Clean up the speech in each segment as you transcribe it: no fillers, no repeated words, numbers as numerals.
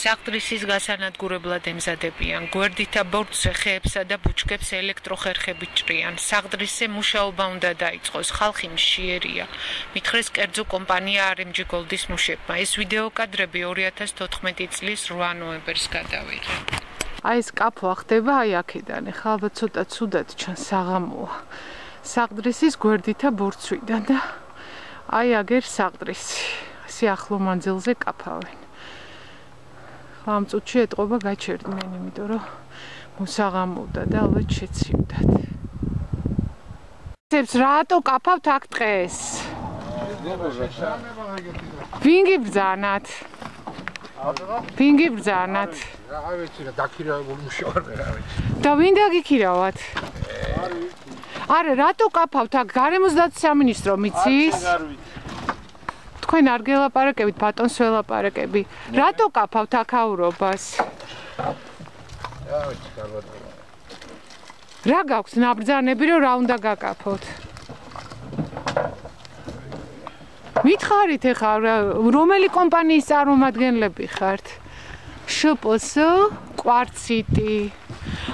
საყდრისის გასანადგურებლად ემზადებიან, გვერდითა ბორცვზე ხეებსა და ბუჩქებს ელექტროხერხებით ჭრიან. საყდრისზე მუშაობა უნდა დაიწყოს, ხალხი მშიერია. მითხრეს კერძო კომპანია RMG Gold-ის მუშებმა. ეს ვიდეო კადრები 2014 წლის 8 ნოემბერს გადავიღე. აი ეს კაფო ხდება აი აქედან, ხა ალბათ ცოტა ცუდად ჩანს საღამოა. საყდრისის გვერდითა ბორცვიდან და აი აგერ საყდრისი. სიახლო მანძილზე კაფავენ. ხა ამ წუთში ეტყობა გაჩერდნენ, იმიტომ რომ მოსაღამოვდა და ალბათ შეცივდათ. რატო კაფავთ აქ დღეს? ვინგი ბრძანათ? ვინგი ბრძანათ? რა ვიცი რა დაქირავებული მუშაობ რა ვიცი. და ვინ დაგიქირავათ? არა, რატო კაფავთ აქ? გარემოს დაცვის სამინისტრო მიცის? თქვენ არ გელაპარაკებით, ბატონს ველაპარაკები. რატო კაფავთ აქაურობას? რა ვიცი, კარგად. რა გაქვს ნაბრძანები, რომ რა უნდა გაკაფოთ? მითხარით ეხა რომელი კომპანიის წარმომადგენლები ხართ? შპს, კვარციტი.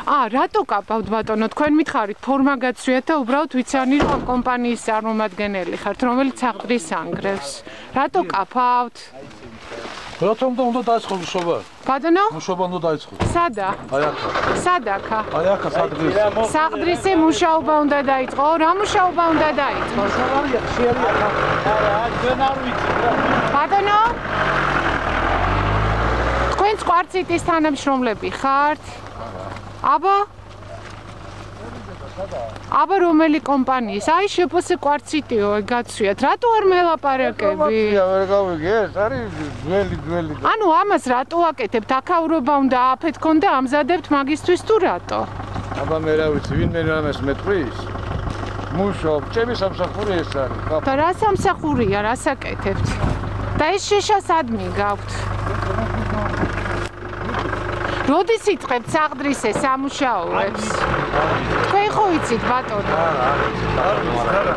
რატო კაფავთ ბატონო, თქვენ მითხარით ფორმა გაცვიათ და უბრალოდ ვიცანი რომ ამ კომპანიის წარმომადგენელი ხართ, რომელიც საყდრის ანგრევს. რატო კაფავთ? რატომ უნდა დაიწყოს მუშაობა? ბატონო? მუშაობა უნდა დაიწყოს. სადა? აი აქ. სადაკა? აი აქ საყდრის. საყდრისზე მუშაობა უნდა დაიწყო. რა მუშაობა უნდა დაიწყო? ბატონო? თქვენ კვარციტის თანამშრომლები ხართ? აბა რომელი კომპანიის? აი შპს კვარციტიო გაცვიათ. რატო არ მელაპარაკები? ვერ გავიგე, ეს არის ძველი. ანუ ამას რატო აკეთებთ? აქაურობა უნდა აფეთქონ და ამზადებთ მაგისთვის თუ რატო? აბა მე რა ვიცი, ვინმე რამეს მეტყვის? მუშაობ, ჩემი სამსახური ეს არის. და რა სამსახურია, რას აკეთებთ? და ეს შეშასადმი გაქვთ. როდის იწყებთ საყდრისზე სამუშაოებს? თქვენ ხო იცით ბატონო? არა.